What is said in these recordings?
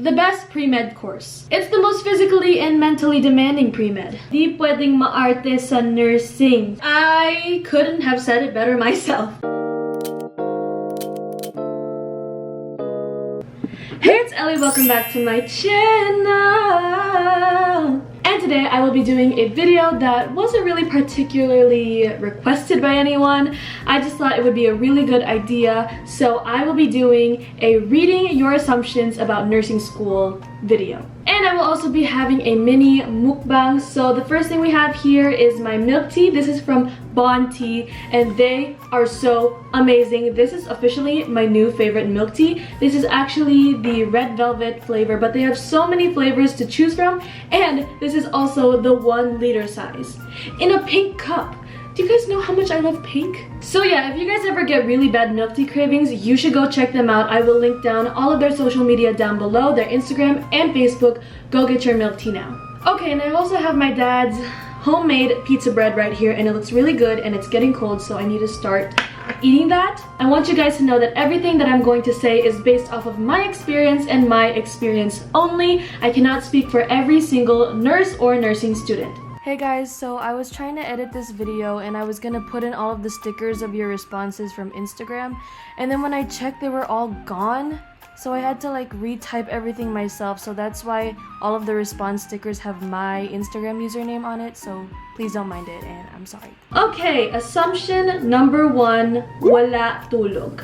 the best pre-med course. It's the most physically and mentally demanding pre-med. Di pwedeng maarte sa nursing. I couldn't have said it better myself. Hey, it's Ellie. Welcome back to my channel. And today I will be doing a video that wasn't really particularly requested by anyone. I just thought it would be a really good idea. So I will be doing a reading your assumptions about nursing school video. And I will also be having a mini mukbang. So the first thing we have here is my milk tea. This is from Bontea and they are so amazing. This is officially my new favorite milk tea. This is actually the red velvet flavor, but they have so many flavors to choose from, and this is also the 1 liter size in a pink cup. Do you guys know how much I love pink? So yeah, if you guys ever get really bad milk tea cravings, you should go check them out. I will link down all of their social media down below, their Instagram and Facebook. Go get your milk tea now. Okay, and I also have my dad's homemade pizza bread right here, and it looks really good, and it's getting cold, so I need to start eating that. I want you guys to know that everything that I'm going to say is based off of my experience and my experience only. I cannot speak for every single nurse or nursing student. Hey guys, so I was trying to edit this video and I was gonna put in all of the stickers of your responses from Instagram, and then when I checked they were all gone. So I had to like retype everything myself, so that's why all of the response stickers have my Instagram username on it, so please don't mind it and I'm sorry. Okay, assumption number 1, wala tulog.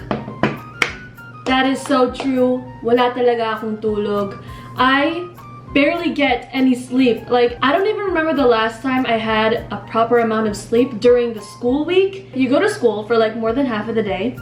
That is so true. Wala talaga akong tulog. I barely get any sleep. Like, I don't even remember the last time I had a proper amount of sleep during the school week. You go to school for like more than half of the day,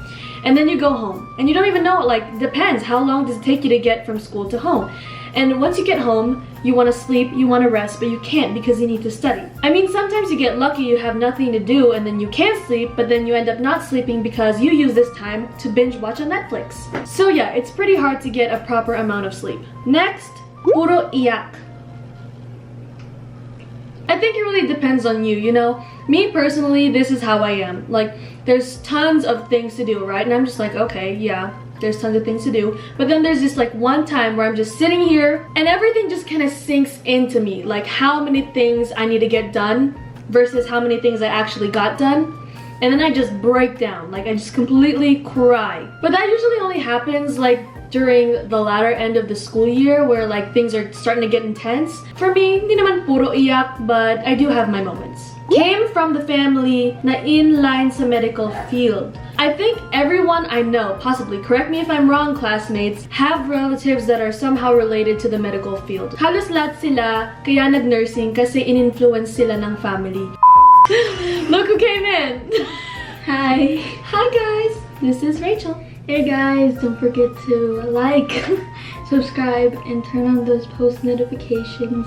and then you go home. And you don't even know, like, depends. How long does it take you to get from school to home? And once you get home, you want to sleep, you want to rest, but you can't because you need to study. I mean, sometimes you get lucky, you have nothing to do, and then you can't sleep, but then you end up not sleeping because you use this time to binge watch on Netflix. So yeah, it's pretty hard to get a proper amount of sleep. Next, puro iyak. I think it really depends on you, you know? Me personally, this is how I am. Like, there's tons of things to do, right? And I'm just like, okay, yeah, there's tons of things to do. But then there's just like one time where I'm just sitting here and everything just kind of sinks into me. Like how many things I need to get done versus how many things I actually got done. And then I just break down, like I just completely cry. But that usually only happens like during the latter end of the school year where like things are starting to get intense. For me, hindi naman puro iyak, but I do have my moments. Came from the family na in-line sa medical field. I think everyone I know, possibly, correct me if I'm wrong classmates, have relatives that are somehow related to the medical field. Halos lahat sila kaya nag-nursing kasi in-influence sila ng family. Look who came in! Hi! Hi guys! This is Rachel. Hey guys, don't forget to like, subscribe, and turn on those post notifications.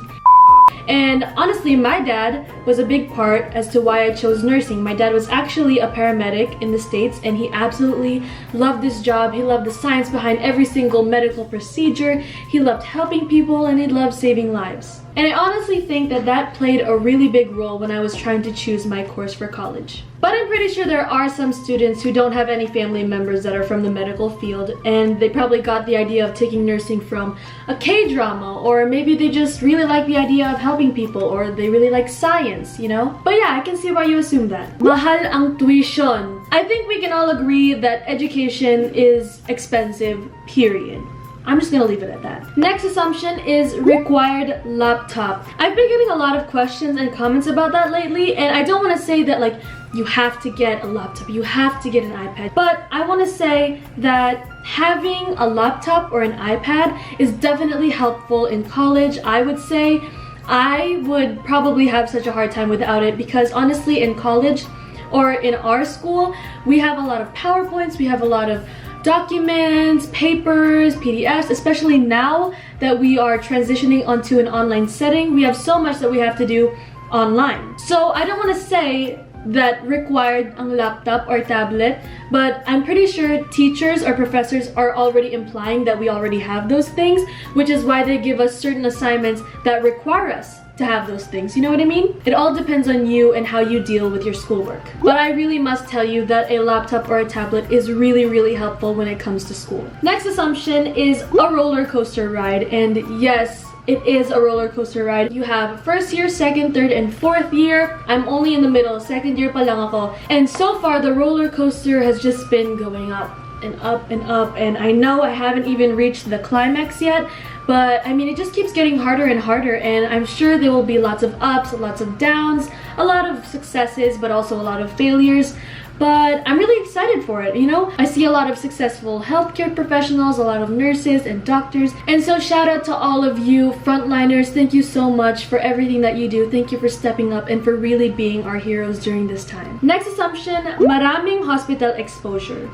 And honestly, my dad was a big part as to why I chose nursing. My dad was actually a paramedic in the States, and he absolutely loved this job. He loved the science behind every single medical procedure. He loved helping people, and he loved saving lives. And I honestly think that that played a really big role when I was trying to choose my course for college. But I'm pretty sure there are some students who don't have any family members that are from the medical field, and they probably got the idea of taking nursing from a K-drama, or maybe they just really like the idea of helping people, or they really like science, you know? But yeah, I can see why you assume that. Mahal ang tuition. I think we can all agree that education is expensive, period. I'm just gonna leave it at that. Next assumption is required laptop. I've been getting a lot of questions and comments about that lately, and I don't want to say that like you have to get a laptop, you have to get an iPad, but I want to say that having a laptop or an iPad is definitely helpful in college. I would say I would probably have such a hard time without it because honestly in college or in our school we have a lot of PowerPoints, we have a lot of documents, papers, PDFs, especially now that we are transitioning onto an online setting. We have so much that we have to do online. So I don't want to say that required ang laptop or tablet, but I'm pretty sure teachers or professors are already implying that we already have those things, which is why they give us certain assignments that require us to have those things, you know what I mean? It all depends on you and how you deal with your schoolwork. But I really must tell you that a laptop or a tablet is really helpful when it comes to school. Next assumption is a roller coaster ride, and yes, it is a roller coaster ride. You have first year, second, third, and fourth year. I'm only in the middle, second year pa lang ako. And so far, the roller coaster has just been going up and up and up, and I know I haven't even reached the climax yet, but I mean, it just keeps getting harder and harder, and I'm sure there will be lots of ups, lots of downs, a lot of successes, but also a lot of failures. But I'm really excited for it, you know? I see a lot of successful healthcare professionals, a lot of nurses and doctors. And so shout out to all of you frontliners. Thank you so much for everything that you do. Thank you for stepping up and for really being our heroes during this time. Next assumption, maraming hospital exposure.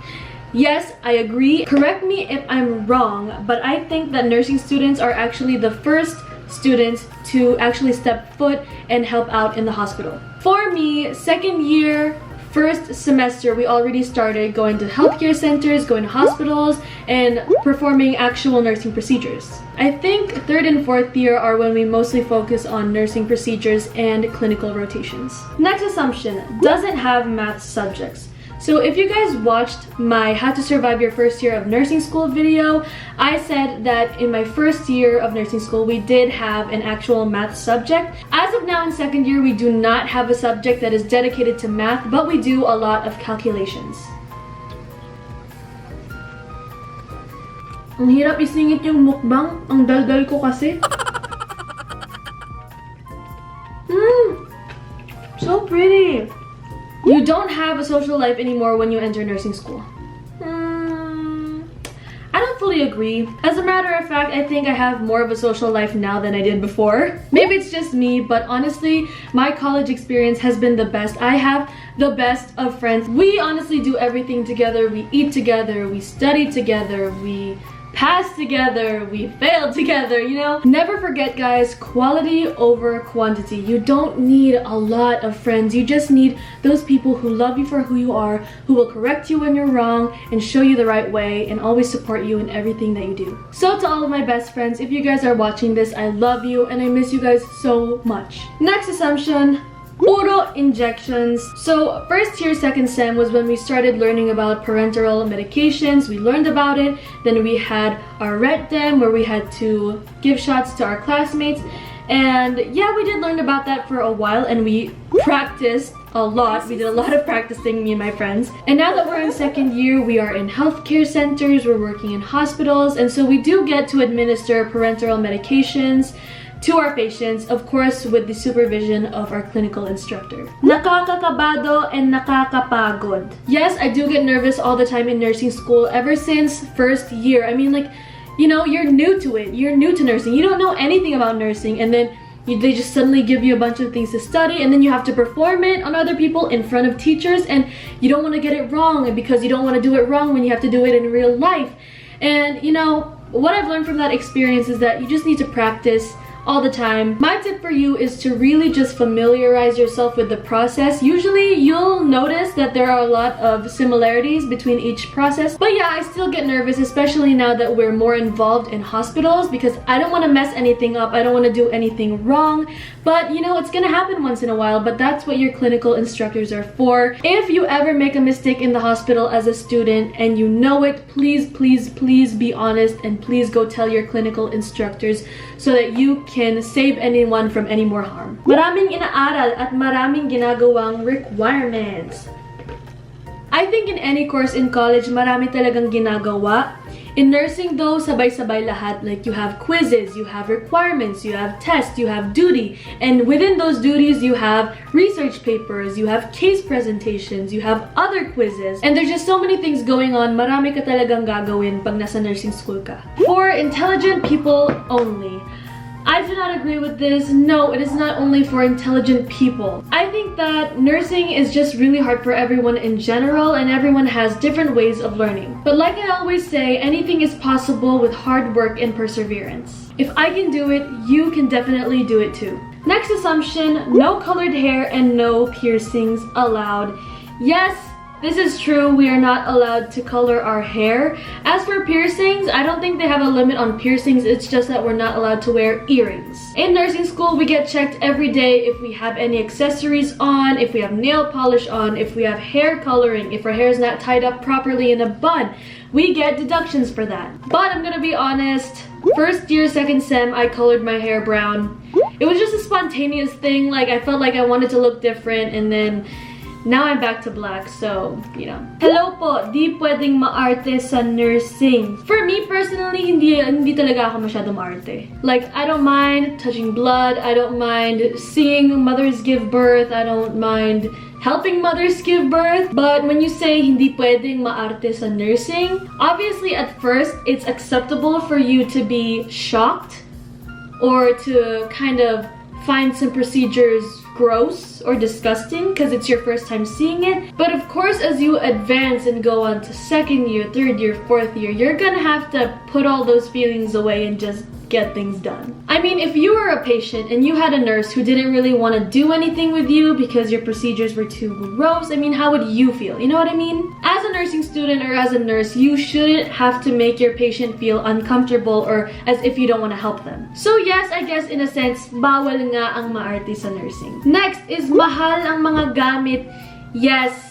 Yes, I agree. Correct me if I'm wrong, but I think that nursing students are actually the first students to actually step foot and help out in the hospital. For me, second year, first semester, we already started going to healthcare centers, going to hospitals, and performing actual nursing procedures. I think third and fourth year are when we mostly focus on nursing procedures and clinical rotations. Next assumption, doesn't have math subjects. So if you guys watched my How to Survive Your First Year of Nursing School video, I said that in my first year of nursing school, we did have an actual math subject. As of now in second year, we do not have a subject that is dedicated to math, but we do a lot of calculations. Ang hirap isingit yung mukbang. Ang daldal ko kasi. So pretty. You don't have a social life anymore when you enter nursing school. I don't fully agree. As a matter of fact, I think I have more of a social life now than I did before. Maybe it's just me, but honestly, my college experience has been the best. I have the best of friends. We honestly do everything together. We eat together, we study together, we pass together, we fail together, you know? Never forget, guys, quality over quantity. You don't need a lot of friends. You just need those people who love you for who you are, who will correct you when you're wrong and show you the right way and always support you in everything that you do. So to all of my best friends, if you guys are watching this, I love you and I miss you guys so much. Next assumption, puro injections. So first year, second sem was when we started learning about parenteral medications. We learned about it. Then we had our ret dem where we had to give shots to our classmates. And yeah, we did learn about that for a while and we practiced a lot. We did a lot of practicing, me and my friends. And now that we're in second year, we are in healthcare centers, we're working in hospitals, and so we do get to administer parenteral medications to our patients, of course with the supervision of our clinical instructor. Nakakakabado and nakakapagod. Yes, I do get nervous all the time in nursing school ever since first year. I mean, like, you know, you're new to it. You're new to nursing. You don't know anything about nursing, and then they just suddenly give you a bunch of things to study, and then you have to perform it on other people in front of teachers, and you don't want to get it wrong, and because you don't want to do it wrong when you have to do it in real life. And you know, what I've learned from that experience is that you just need to practice all the time. My tip for you is to really just familiarize yourself with the process. Usually you'll notice that there are a lot of similarities between each process, but yeah, I still get nervous, especially now that we're more involved in hospitals, because I don't want to mess anything up. I don't want to do anything wrong, but you know, it's gonna happen once in a while, but that's what your clinical instructors are for. If you ever make a mistake in the hospital as a student and you know it, please be honest, and please go tell your clinical instructors so that you can save anyone from any more harm. Maraming inaaral at maraming ginagawang requirements. I think in any course in college, marami talagang ginagawa. In nursing though, sabay-sabay lahat. Like you have quizzes, you have requirements, you have tests, you have duty. And within those duties, you have research papers, you have case presentations, you have other quizzes. And there's just so many things going on. Marami ka talagang gagawin pag nasa nursing school ka. For intelligent people only. I do not agree with this. No, it is not only for intelligent people. I think that nursing is just really hard for everyone in general, and everyone has different ways of learning. But like I always say, anything is possible with hard work and perseverance. If I can do it, you can definitely do it too. Next assumption, no colored hair and no piercings allowed. Yes, This is true, we are not allowed to color our hair. As for piercings, I don't think they have a limit on piercings, it's just that we're not allowed to wear earrings. In nursing school, we get checked every day if we have any accessories on, if we have nail polish on, if we have hair coloring, if our hair is not tied up properly in a bun. We get deductions for that. But I'm gonna be honest, first year, second sem, I colored my hair brown. It was just a spontaneous thing, like I felt like I wanted to look different, and then now I'm back to black, so, you know. Hello po, di pwedeng maarte sa nursing. For me personally, hindi talaga ako masyado maarte. Like, I don't mind touching blood, I don't mind seeing mothers give birth, I don't mind helping mothers give birth. But when you say hindi pwedeng maarte sa nursing, obviously at first, it's acceptable for you to be shocked or to kind of find some procedures gross or disgusting because it's your first time seeing it. But of course, as you advance and go on to second year, third year, fourth year, you're gonna have to put all those feelings away and just get things done. I mean, if you were a patient and you had a nurse who didn't really want to do anything with you because your procedures were too gross, I mean, how would you feel? You know what I mean? As a nursing student or as a nurse, you shouldn't have to make your patient feel uncomfortable or as if you don't want to help them. So yes, I guess in a sense, bawal nga ang maarte sa nursing. Next is mahal ang mga gamit. Yes.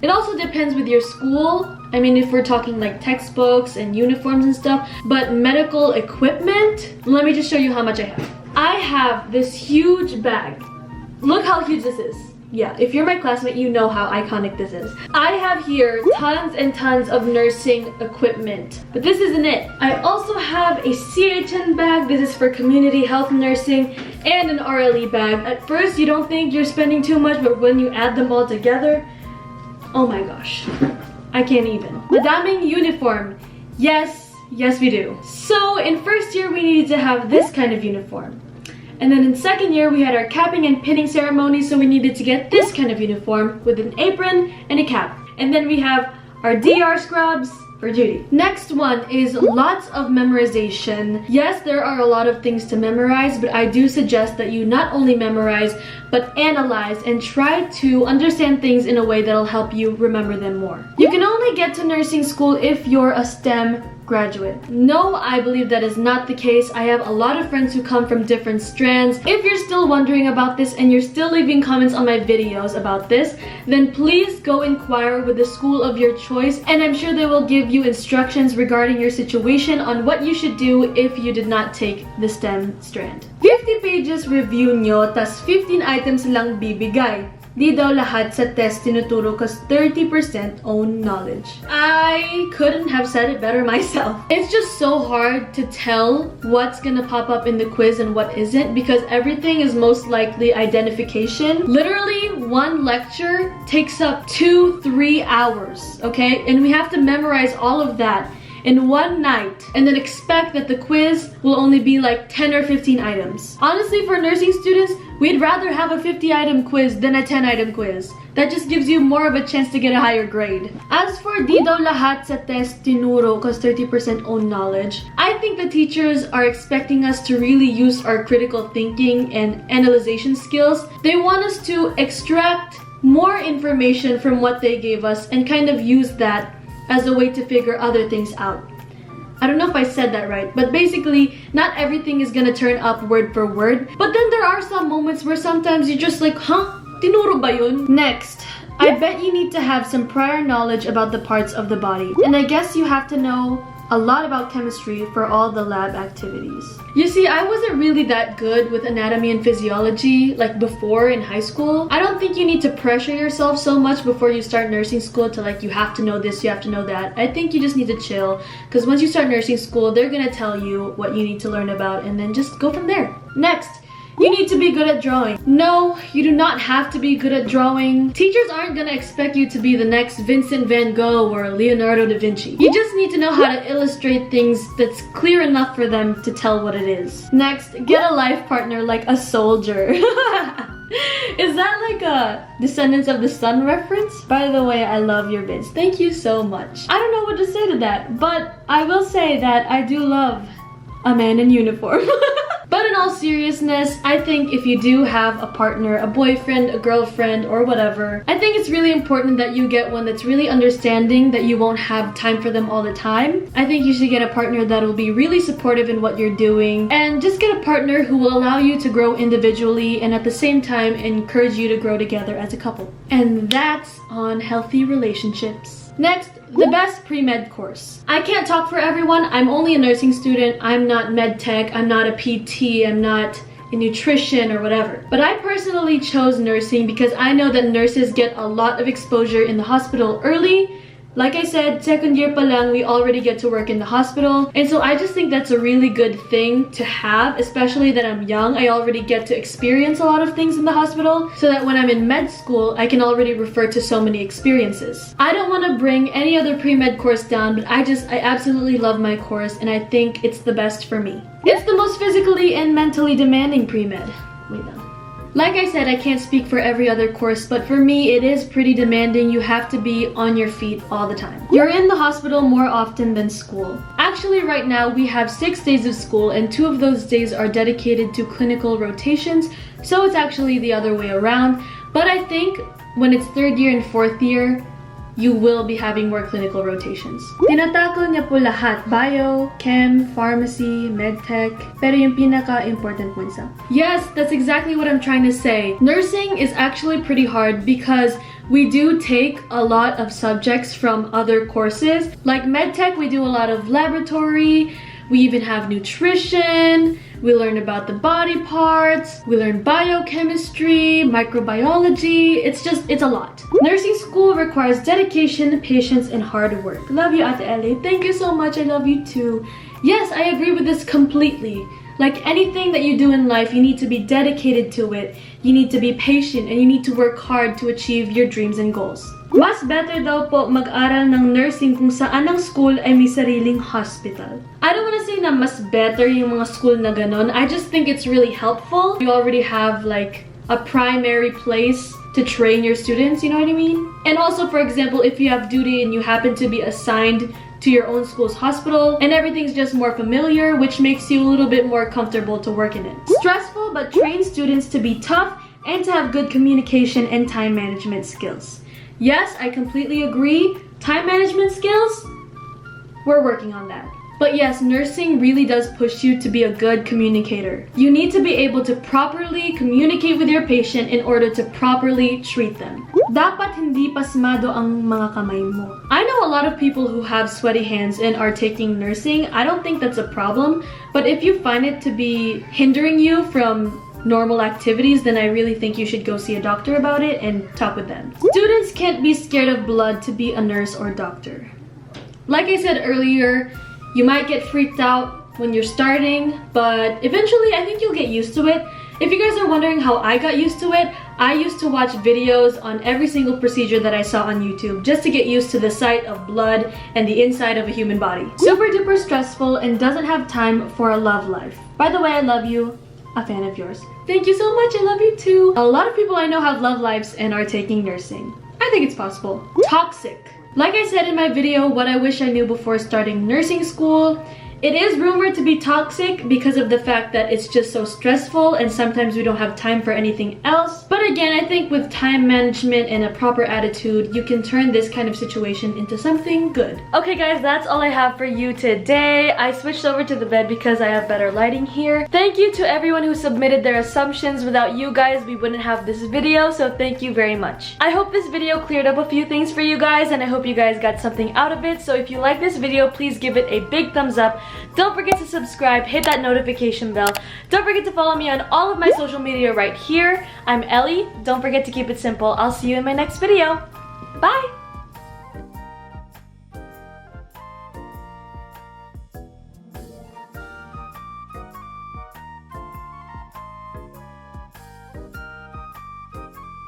It also depends with your school. I mean, if we're talking like textbooks and uniforms and stuff, but medical equipment, let me just show you how much I have. I have this huge bag. Look how huge this is. Yeah, if you're my classmate, you know how iconic this is. I have here tons and tons of nursing equipment, but this isn't it. I also have a CHN bag. This is for community health nursing, and an RLE bag. At first, you don't think you're spending too much, but when you add them all together, oh my gosh, I can't even. Madaming uniform. Yes, we do. So in first year, we needed to have this kind of uniform. And then in second year, we had our capping and pinning ceremony, so we needed to get this kind of uniform with an apron and a cap. And then we have our DR scrubs for duty. Next one is lots of memorization. Yes, there are a lot of things to memorize, but I do suggest that you not only memorize, but analyze and try to understand things in a way that'll help you remember them more. You can only get to nursing school if you're a STEM graduate. No, I believe that is not the case. I have a lot of friends who come from different strands. If you're still wondering about this and you're still leaving comments on my videos about this, then please go inquire with the school of your choice, and I'm sure they will give you instructions regarding your situation on what you should do if you did not take the STEM strand. 50 pages review nyo, tas 15 items lang bibigay. Di daw lahat sa test tinuturo cause 30% own knowledge. I couldn't have said it better myself. It's just so hard to tell what's gonna pop up in the quiz and what isn't because everything is most likely identification. Literally, one lecture takes up 2-3 hours, okay? And we have to memorize all of that in one night and then expect that the quiz will only be like 10 or 15 items. Honestly, for nursing students, we'd rather have a 50-item quiz than a 10-item quiz. That just gives you more of a chance to get a higher grade. As for di daw lahat sa test tinuro cause 30% own knowledge, I think the teachers are expecting us to really use our critical thinking and analyzation skills. They want us to extract more information from what they gave us and kind of use that as a way to figure other things out. I don't know if I said that right, but basically, not everything is gonna turn up word for word. But then there are some moments where sometimes you're just like, huh? Tinuro ba yun? Next, I bet you need to have some prior knowledge about the parts of the body. And I guess you have to know a lot about chemistry for all the lab activities. You see, I wasn't really that good with anatomy and physiology like before in high school. I don't think you need to pressure yourself so much before you start nursing school to like you have to know this, you have to know that. I think you just need to chill because once you start nursing school, they're gonna tell you what you need to learn about and then just go from there. Next, you need to be good at drawing. No, you do not have to be good at drawing. Teachers aren't gonna expect you to be the next Vincent van Gogh or Leonardo da Vinci. You just need to know how to illustrate things that's clear enough for them to tell what it is. Next, get a life partner like a soldier. Is that like a Descendants of the Sun reference? By the way, I love your vids. Thank you so much. I don't know what to say to that, but I will say that I do love a man in uniform. But in all seriousness, I think if you do have a partner, a boyfriend, a girlfriend, or whatever, I think it's really important that you get one that's really understanding, that you won't have time for them all the time. I think you should get a partner that will be really supportive in what you're doing, and just get a partner who will allow you to grow individually and at the same time encourage you to grow together as a couple. And that's on healthy relationships. Next, the best pre-med course. I can't talk for everyone. I'm only a nursing student. I'm not med tech. I'm not a PT. I'm not in nutrition or whatever. But I personally chose nursing because I know that nurses get a lot of exposure in the hospital early. Like I said, second year pa lang, we already get to work in the hospital. And so I just think that's a really good thing to have, especially that I'm young. I already get to experience a lot of things in the hospital, so that when I'm in med school, I can already refer to so many experiences. I don't want to bring any other pre-med course down, but I absolutely love my course, and I think it's the best for me. It's the most physically and mentally demanding pre-med. Wait, no. Like I said, I can't speak for every other course, but for me, it is pretty demanding. You have to be on your feet all the time. You're in the hospital more often than school. Actually, right now, we have 6 days of school, and 2 of those days are dedicated to clinical rotations, so it's actually the other way around. But I think when it's 3rd year and 4th year, you will be having more clinical rotations. Tinatakol niya po lahat. Bio, chem, pharmacy, medtech. Pero yung pinaka-important mo isa. Yes, that's exactly what I'm trying to say. Nursing is actually pretty hard because we do take a lot of subjects from other courses. Like medtech, we do a lot of laboratory. We even have nutrition. We learn about the body parts. We learn biochemistry, microbiology. It's a lot. Nursing school requires dedication, patience, and hard work. Love you, Ate Ellie. Thank you so much. I love you too. Yes, I agree with this completely. Like anything that you do in life, you need to be dedicated to it. You need to be patient, and you need to work hard to achieve your dreams and goals. Mas better daw po mag-aral ng nursing kung saan ang school ay may sariling hospital. I don't want to say na mas better yung mga school na ganon. I just think it's really helpful. You already have like a primary place to train your students, you know what I mean? And also, for example, if you have duty and you happen to be assigned to your own school's hospital and everything's just more familiar, which makes you a little bit more comfortable to work in it. Stressful, but train students to be tough and to have good communication and time management skills. Yes, I completely agree. Time management skills, we're working on that. But yes, nursing really does push you to be a good communicator. You need to be able to properly communicate with your patient in order to properly treat them. Dapat hindi pasmado ang mga kamay mo. I know a lot of people who have sweaty hands and are taking nursing. I don't think that's a problem, but if you find it to be hindering you from normal activities, then I really think you should go see a doctor about it and talk with them. Students can't be scared of blood to be a nurse or doctor. Like I said earlier, you might get freaked out when you're starting, but eventually I think you'll get used to it. If you guys are wondering how I got used to it, I used to watch videos on every single procedure that I saw on YouTube just to get used to the sight of blood and the inside of a human body. Super duper stressful and doesn't have time for a love life. By the way, I love you. A fan of yours. Thank you so much. I love you too. A lot of people I know have love lives and are taking nursing. I think it's possible. Toxic. Like I said in my video, what I wish I knew before starting nursing school, it is rumored to be toxic because of the fact that it's just so stressful and sometimes we don't have time for anything else. But again, I think with time management and a proper attitude, you can turn this kind of situation into something good. Okay guys, that's all I have for you today. I switched over to the bed because I have better lighting here. Thank you to everyone who submitted their assumptions. Without you guys, we wouldn't have this video, so thank you very much. I hope this video cleared up a few things for you guys, and I hope you guys got something out of it. So if you like this video, please give it a big thumbs up. Don't forget to subscribe, hit that notification bell. Don't forget to follow me on all of my social media right here. I'm Ellie. Don't forget to keep it simple. I'll see you in my next video. Bye!